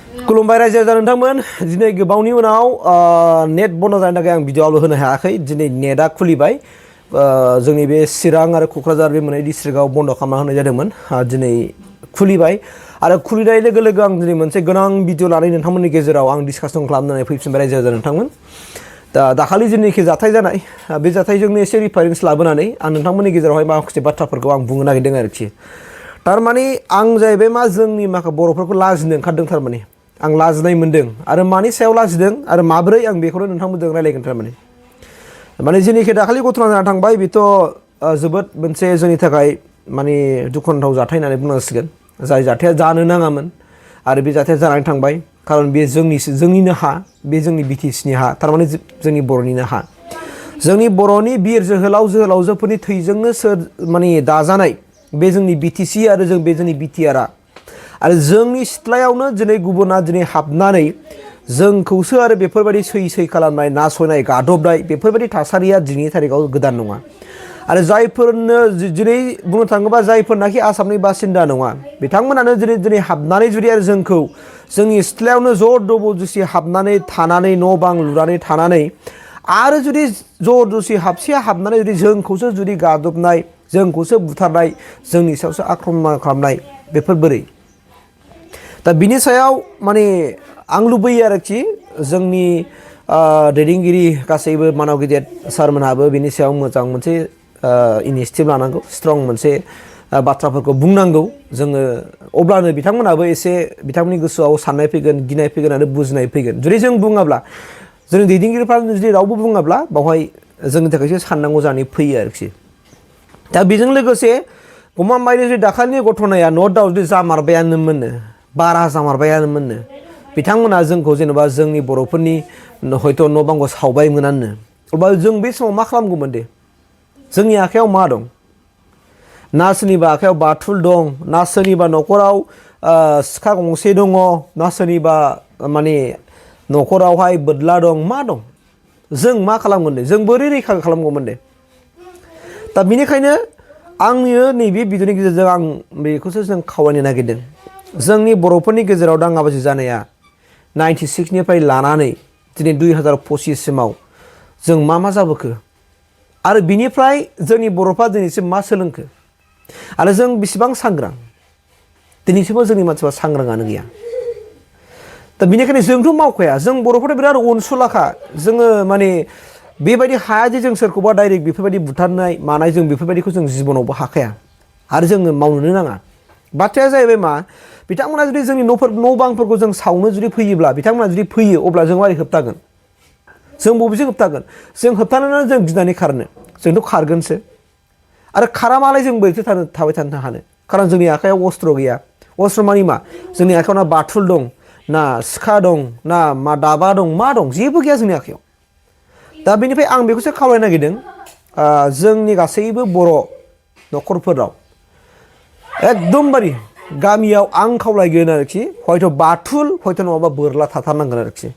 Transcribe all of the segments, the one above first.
खुलुमबाय रायजो राजा नोंथांमोन दिनै गोबावनि उनाव नेट बन्द जानायनि थाखाय आं भिडिअ आपल'ड होनो हायाखै दिनै नेटआ खुलिबाय जोंनि बे चिरां आरो क'क्राझार बे मोननै डिस्ट्रिक्टआव बन्द खालामना होनाय जादोंमोन दिनै खुलिबाय आरो खुलिनाय लोगो लोगो आं दिनै मोनसे गोनां भिडिअ लानानै नोंथांमोननि गेजेराव आं डिसकासन खालामनानै फैफिनबाय रायजो राजा नोंथांमोन दाखालि जेनोखि जाथाय जानाय बे जाथायजोंनो एसे रिफारेन्स लाबोनानै आं नोंथांमोननि गेजेरावहाय माखासे बाथ्राफोरखौ आं बुंनो नागिरदों आरोखि थारमाने आं जाहैबाय मा जोंनि माखासे बर'फोरखौ लाजिनो ओंखारदों थारमाने आं लाजिनाय मोनदों आरो मानि सायाव लाजिदों आरो माबोरै आं बेखौनो नोंथांमोनजों रायलायगोन थारमाने माने जेनोखि दाखालि घटना जाना थांबाय बेथ' जोबोद मोनसे जोंनि थाखाय माने दुखुनांथाव जाथाय होननानै बुंनांसिगोन जाय जाथाया जानो नाङामोन आरो बे जाथाया जानानै थांबाय खारन बे जोंनिनो हा बे जोंनि बिटिसिनि हा थारमाने जोंनि बर'निनो हा जोंनि बर'नि बिर जोहोलाव जोहोलावजोफोरनि थैजोंनो माने दाजानाय बे जोंनि बिटिसि आरो जों बे जोंनि बिटिआरआ आरो जोंनि सिथ्लायावनो दिनै गुबुना दिनै हाबनानै जोंखौसो आरो बेफोरबायदि सै खालामनाय नासयनाय गादबनाय बेफोरबायदि थासारिया दिनैनि थारिखआव गोदान नङा आरो जायफोरनो दिनै बुंनो थाङोबा जायफोरनाखि आसामनि बासिन्दा नङा बिथांमोनानो दिनै हाबनानै जुदि आरो जोंखौ जोंनि सिथ्लायावनो ज' जबरदस्ति हाबनानै थानानै न' बां लुनानै थानानै आरो जुदि जबरदस्ति हाबनानै जुदि जोंखौसो जुदि गादबनाय जोंखौसो बुथारनाय जोंनि सायावसो आक्रमण खालामनाय बेफोर बोरै दा बिनि सायाव माने आं लुबैयो आरोखि जोंनि दैदेनगिरि गासैबो मानव गिदिर सारमोनहाबो बिनि सायाव मोजां मोनसे इनिसिएटिभ लानांगौ स्ट्रं मोनसे बाथ्राफोरखौ बुंनांगौ जोङो अब्लानो बिथांमोनाबो एसे बिथांमोननि गोसोआव साननाय फैगोन गिनाय फैगोन आरो बुजिनाय फैगोन जुदि जों बुङाब्ला जोंनि दैदेनगिरिफ्रा जुदि रावबो बुङाब्ला बावहाय जोंनि थाखायसो साननांगौ जानानै फैयो आरोखि दा बेजों लोगोसे गमामायैनो जुदि दाखालिनि घटनाया न' दाउट जुदि जामारबायानोमोननो बारा जामारबायानोमोननो बिथांमोना जोंखौ जेनेबा जोंनि बर'फोरनि हयथ' न' बांखौ सावबायमोनानो अब्ला जों बे समाव मा खालामगौमोन दे जोंनि आखायाव मा दं ना सोरनिबा आखायाव बाथुल दं ना सोरनिबा न'खराव सिखा गंसे दङ ना सोरनिबा माने न'खरावहाय बोदला दं मा दं जों मा खालामगोन दे जों बोरै रैखा खालामगौमोन दे दा बेनिखायनो आंनि नैबे भिडिअनि गेजेरजों आं बेखौसो जों खावलायनो नागिरदों जोंनि बर'फोरनि गेजेराव दाङाबाजि जानाया 96निफ्राय लानानै दिनै 2025 सिमाव जों मा जाबोखो आरो बिनिफ्राय जोंनि बर'फ्रा दिनैसिम मा सोलोंखो आरो जों बेसेबां सांग्रां दिनैसिमबो जोंनि मानसिफ्रा सांग्राङानो गैया दा बेनिखायनो जोंथ' मावखाया जों बर'फोरा बिराद अनसुलाखा जोङो माने बेबायदि हाया जे जों सोरखौबा डाइरेक्ट बेफोरबायदि बुथारनाय मानाय जों बेफोरबायदिखौ जों जिबनावबो हाखाया आरो जोङो मावनोनो नाङा बाथ्राया जाहैबाय मा बिथांमोना जुदि जोंनि न' बांफोरखौ जों सावनो जुदि फैयोब्ला बिथांमोना जुदि फैयो अब्ला जों मारै होबथागोन जों बबेजों होबथागोन जों होबथानोना जों गिनानै खारनो जोंथ' खारगोनसो आरो खारामालाय जों बोरैथो थाबाय थानो हानो खारन जोंनि आखायाव अस्त्र गैया अस्त्र मानि मा जोंनि आखायाव ना बाथुल दं ना सिखा दं ना मा दाबा दं मा दं जेबो गैया जोंनि आखायाव दा बेनिफ्राय आं बेखौसो खावलायनो नागिरदों जोंनि गासैबो बर' न'खरफोराव एकदमबारे गामियाव आं खावलायगोन आरोखि हयथ' बाथुल हयथ' नङाबा बोरला थाथारनांगोन आरोखि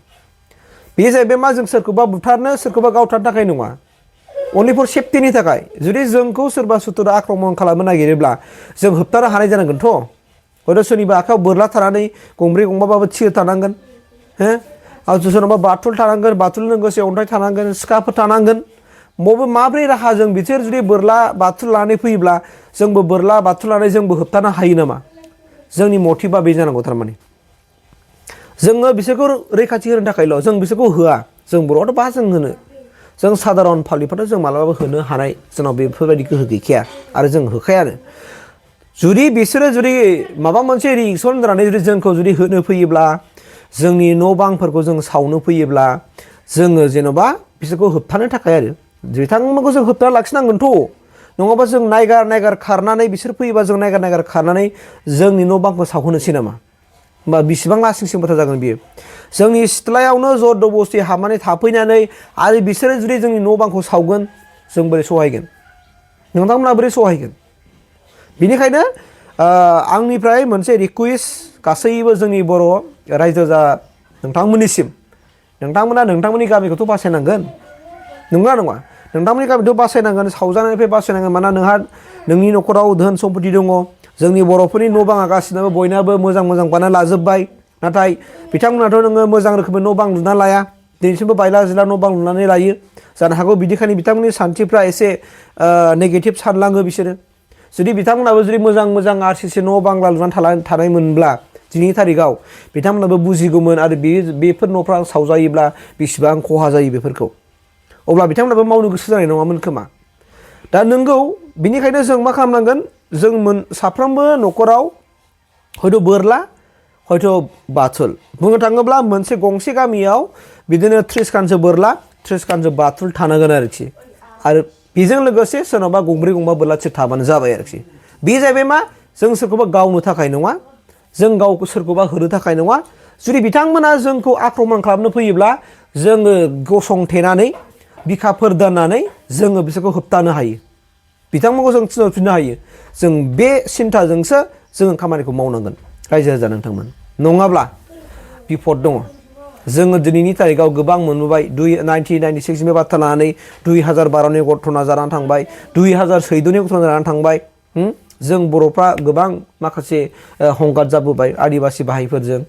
बे जाहैबाय मा जों सोरखौबा बुथारनो सोरखौबा गावथारनो थाखाय नङा अनलि फर सेफटिनि थाखाय जुदि जोंखौ सोरबा सुथुरा आक्रमण खालामनो नागिरोब्ला जों होबथानो हानाय जानांगोनथ' हयथ' सोरनिबा आखायाव बोरला थानानै गंब्रै गंबाबाबो थिर थानांगोन हो आरो सोरनावबा बाथुल थानांगोन बाथुल लोगोसे अन्थाइ थानांगोन सिखाफोर थानांगोन माब्रै राहाजों बिसोर जुदि बोरला बाथुल लानानै फैयोब्ला जोंबो बोरला बाथुल लानानै जोंबो होबथानो हायो नामा जोंनि मटिभा बे जानांगौ थारमाने जोङो बिसोरखौ रैखाथि होनो थाखायल' जों बिसोरखौ होआ जों बर'आथ' बा जों होनो जों साधारन पाब्लिकफ्राथ' जों मालाबाबो होनो हानाय जोंनाव बेफोरबायदि गोहो गैखाया आरो जों होखायानो जुदि बिसोरो जुदि माबा मोनसे रिएक्सन जानानै जुदि जोंखौ जुदि होनो फैयोब्ला जोंनि न' बांफोरखौ जों सावनो फैयोब्ला जोङो जेन'बा बिसोरखौ होबथानो थाखाय आरो बिथांमोनखौ जों होबथाना लाखिनांगोनथ' नङाबा जों नायगार खारनानै बिसोर फैयोबा जों नायगार खारनानै जोंनि न' बांखौ सावहोनोसै नामा होमबा बेसेबां लासिंसिं बाथ्रा जागोन बियो जोंनि सिथ्लायावनो जबरदस्ति हाबनानै थाफैनानै आरो बिसोरो जुदि जोंनि न' बांखौ सावगोन जों बोरै सहायगोन नोंथांमोना बोरै सहायगोन बेनिखायनो आंनिफ्राय मोनसे रिकुवेस्ट गासैबो जोंनि बर' रायजो जा नोंथांमोननिसिम नोंथांमोना नोंथांमोननि गामिखौथ' बासायनांगोन नंगौना नङा नोंथांमोननि गामिखौथ' बासायनांगोन सावजानायनिफ्राय बासायनांगोन मानोना नोंहा नोंनि न'खराव धोन सम्पति दङ जोंनि बर'फोरनि न' बाङा गासिनाबो बयनाबो मोजां बानायना लाजोब्बाय नाथाय बिथांमोनाथ' नोङो मोजां रोखोमै न' बां लुना लाया दिनैसिमबो बायला जिला न' बां लुनानै लायो जानो हागौ बिदिखायनो बिथांमोननि सानथिफ्रा एसे नेगेटिभ सानलाङो बिसोरो जुदि बिथांमोनाबो जुदि मोजां आरसिसि न' बांला लुनानै थानायमोनब्ला दिनैनि थारिखाव बिथांमोनाबो बुजिगौमोन आरो बेफोर न'फ्रा सावजायोब्ला बेसेबां खहा जायो बेफोरखौ अब्ला बिथांमोनाबो मावनो गोसो जानाय नङामोन खोमा दा नोंगौ बिनिखायनो जों मा खालामनांगोन जों साफ्रोमबो न'खराव हयथ' बोरला हयथ' बाथुल बुंनो थाङोब्ला मोनसे गंसे गामियाव बिदिनो 30 खानसो बोरला 30 खानसो बाथुल थानांगोन आरोखि आरो बेजों लोगोसे सोरनावबा गंब्रै गंबा बोरला थिर थाबानो जाबाय आरोखि बे जाहैबाय मा जों सोरखौबा गावनो थाखाय नङा जों गावखौ सोरखौबा होनो थाखाय नङा जुदि बिथांमोना जोंखौ आक्रमण खालामनो फैयोब्ला जोङो गसंथेनानै बिखाफोर दाननानै जोङो बिसोरखौ होबथानो हायो बिथांमोनखौ जों थिनहरफिननो हायो जों बे सिन्थाजोंसो जोङो खामानिखौ मावनांगोन रायजो राजा नोंथांमोन नङाब्ला बिपद दङ जोङो दिनैनि तारिखाव गोबां मोनबोबाय 1996 नि बाथ्रा लानानै 2012 नि घटना जानानै थांबाय 2014 नि घटना जानानै थांबाय जों बर'फ्रा गोबां माखासे हंगार जाबोबाय आदिबासि भाइफोरजों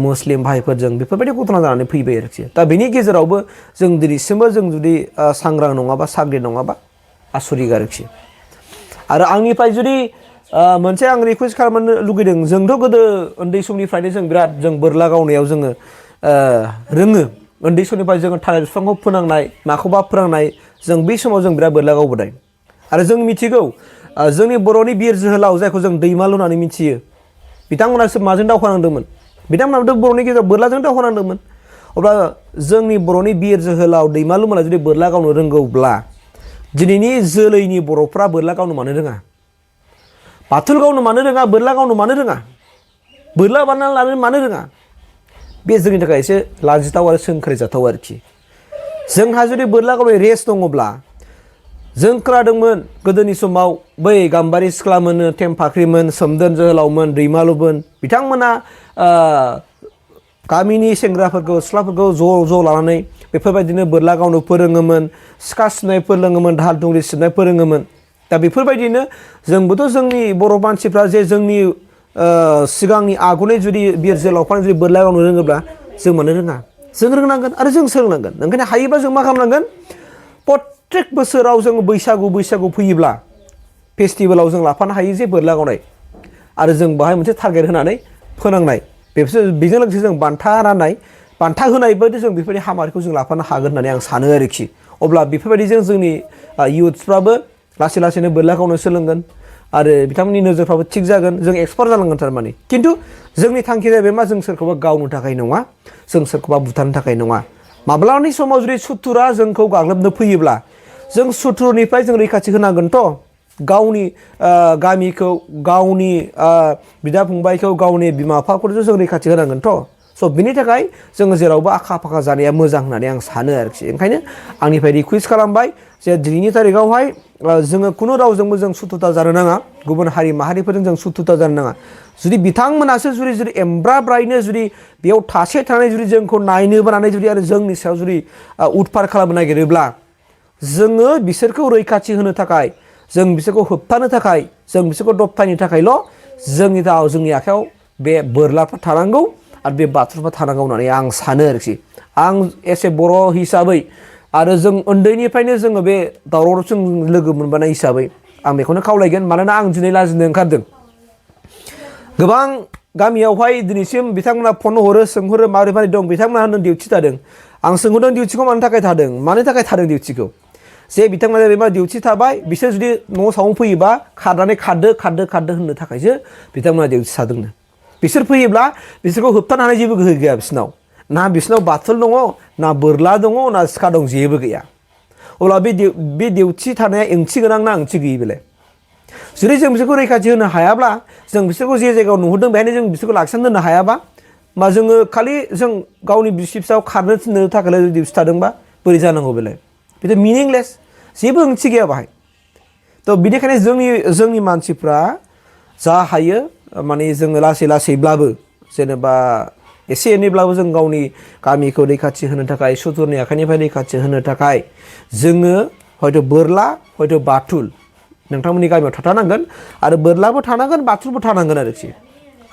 मुस्लिम भाइफोरजों बेफोरबायदि घटना जानानै फैबाय आरोखि दा बेनि गेजेरावबो जों दिनैसिमबो जों जुदि सांग्रां नङाबा साग्रिद नङाबा आसरित आरोखि आरो आंनिफ्राय जुदि मोनसे आं रिकुवेस्ट खालामनो लुगैदों जोंथ' गोदो उन्दै समनिफ्रायनो जों बिराद जों बोरला गावनायाव जोङो रोङो उन्दै समनिफ्राय जोङो थालिर बिफांखौ फोनांनाय माखौबा फोरोंनाय जों बै समाव जों बिराद बोरला गावबोदों आरो जों मिथिगौ जोंनि बर'नि बिर जोहोलाव जायखौ जों दैमालु होननानै मिथियो बिथांमोनासो माजों दावहा नांदोंमोन बिथांमोनाबोथ' बर'नि गेजेराव बोरलाजों दावहा नांदोंमोन अब्ला जोंनि बर'नि बिर जोहोलाव दैमालु मोना जुदि बोरला गावनो रोंगौब्ला दिनैनि जोलैनि बर'फ्रा बोरला गावनो मानो रोङा बाथुल गावनो मानो रोङा बोरला गावनो मानो रोङा बोरला बानायनानै लानो मानो रोङा बे जोंनि थाखाय एसे लाजिथाव आरो सोंख्रायजाथाव आरोखि जोंहा जुदि बोरला गावनाय रेस दङब्ला जों खोनादोंमोन गोदोनि समाव बै गाम्बारि सिख्लामोन टेमफाख्रिमोन सोमदोन जोहोलावमोन दैमालुमोन बिथांमोना गामिनि सेंग्राफोरखौ सिख्लाफोरखौ ज' लानानै बेफोरबायदिनो बोरला गावनो फोरोङोमोन सिखा सिबनाय फोरोङोमोन दाहाल थुंग्रि सिबनाय फोरोङोमोन दा बेफोरबायदिनो जोंबोथ' जोंनि बर' मानसिफ्रा जे जोंनि सिगांनि आगुनि जुदि बिर जोहोलावफ्रा जुदि बोरला गावनो रोङोब्ला जों मानो रोङा जों रोंनांगोन आरो जों सोलोंनांगोन ओंखायनो हायोबा जों मा खालामनांगोन प्रत्येक बोसोराव जों बैसागु फैयोब्ला फेस्टिभेलाव जों लाफानो हायो जे बोरला गावनाय आरो जों बाहाय मोनसे टारगेट होनानै फोनांनाय बेजों लोगोसे जों बान्था राननाय बान्था होनाय बायदि जों बेफोरबायदि हाबाफारिखौ जों लाफानो हागोन होननानै आं सानो आरोखि अब्ला बेफोरबायदिजों जोंनि इयुथ्सफ्राबो लासै लासैनो बोरला गावनो सोलोंगोन आरो बिथांमोननि नोजोरफ्राबो थिग जागोन जों एक्सपार्ट जालांगोन थारमाने खिन्थु जोंनि थांखिया जाहैबाय मा जों सोरखौबा गावनो थाखाय नङा जों सोरखौबा बुथारनो थाखाय नङा माब्लानि समाव जुदि सुथुरा जोंखौ गाग्लोबनो फैयोब्ला जों सुथुरनिफ्राय जों रैखाथि होनांगोनथ' गावनि गामिखौ गावनि बिदा फंबायखौ गावनि बिमा बिफाखौथ' जों रैखाथि होनांगोनथ' स' बिनि थाखाय जोङो जेरावबो आखा फाखा जानाया मोजां होननानै आं सानो आरोखि ओंखायनो आंनिफ्राय रिकुवेस्ट खालामबाय जे दिनैनि तारिखावहाय जोङो खुनु रावजोंबो जों सुथुरता जानो नाङा गुबुन हारि माहारिफोरजों जों सुथुरता जानो नाङा जुदि बिथांमोनासो जुदि एमब्राब्रायैनो जुदि बेयाव थानानै जुदि जोंखौ नायनो बानानै जुदि आरो जोंनि सायाव जुदि उतपात खालामनो नागिरोब्ला जोङो बिसोरखौ रैखाथि होनो थाखाय जों बिसोरखौ होबथानो थाखाय जों बिसोरखौ दबथायनो थाखायल' जोंनि आखायाव बे बोरलाफ्रा थानांगौ आरो बे बाथुलफ्रा थानांगौ होननानै आं सानो आरोखि आं एसे बर' हिसाबै आरो जों उन्दैनिफ्रायनो जोङो बे दावराव जों लोगो मोनबोनाय हिसाबै आं बेखौनो खावलायगोन मानोना आं दिनै लाजिनो ओंखारदों गोबां गामियावहाय दिनैसिम बिथांमोना फन हरो सोंहरो माबोरै दं बिथांमोना होनदों डिउटि थादों आं सोंहरदों डिउटिखौ मानो थाखाय थादों डिउटिखौ जे बिथांमोना बेमा डिउटि थाबाय बिसोर जुदि न' सावनो फैयोबा खारनानै खारदो होननो थाखायसो बिथांमोना डिउटि थादोंनो बिसोर फैयोब्ला बिसोरखौ होबथानो हानाय जेबो गोहो गैया बिसोरनाव बाथुल दङ ना बोरला दङ ना सिखा दं जेबो गैया अब्ला बे डिउटि थानाया ओंथि गोनां ना ओंथि गैयि बेलाय जुदि जों बिसोरखौ रैखाथि होनो हायाब्ला जों बिसोरखौ जे जायगायाव नुहुरदों बेहायनो जों बिसोरखौ लाखिनानै दोननो हायाबा मा जोङो खालि जों गावनि बिसि फिसायाव खारनो थिननो थाखाय डिउटि थादोंबा बोरै जानांगौ बेलाय बेथ' मिनिंलेस जेबो ओंथि गैया बाहाय थ' बिनिखायनो जोंनि मानसिफ्रा जा हायो माने जोङो लासैब्लाबो जेनेबा एसे एनैब्लाबो जों गावनि गामिखौ रैखाथि होनो थाखाय सुथुरनि आखाइनिफ्राय रैखाथि होनो थाखाय जोङो हयथ' बोरला हयथ' बाथुल नोंथांमोननि गामियाव थाथारनांगोन आरो बोरलाबो थानांगोन बाथुलबो थानांगोन आरोखि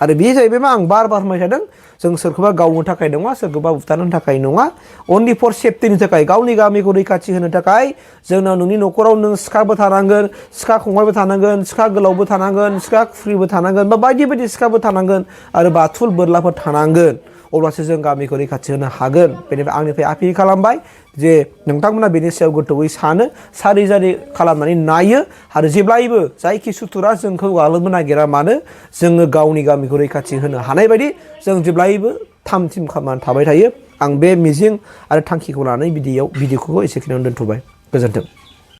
आरो बे जाहैबाय मा आं बार फोरमायबाय थादों जों सोरखौबा गावनो थाखाय नङा सोरखौबा बुथारनो थाखाय नङा अनलि फर सेफटिनि थाखाय गावनि गामिखौ रैखाथि होनो थाखाय जोंनाव नोंनि न'खराव नों सिखाबो थानांगोन सिखा खंबायबो थानांगोन सिखा गोलावबो थानांगोन सिखा खुख्रिबो थानांगोन बा बायदि बायदि सिखाबो थानांगोन आरो बाथुल बोरलाफोर थानांगोन अब्लासो जों गामिखौ रैखाथि होनो हागोन बेनिफ्राय आंनिफ्राय आपिल खालामबाय जे नोंथांमोना बेनि सायाव गोथौयै सानो सारि जारि खालामनानै नायो आरो जेब्लायबो जायखि सुथुरा जोंखौ गाग्लोबनो नागिरा मानो जोङो गावनि गामिखौ रैखाथि होनो हानाय बायदि जों जेब्लायबो थाम थिम खालामनानै थाबाय थायो आं बे मिजिं आरो थांखिखौ लानानै भिडिअखौ एसेखिनियावनो दोनथ'बाय गोजोन्थों।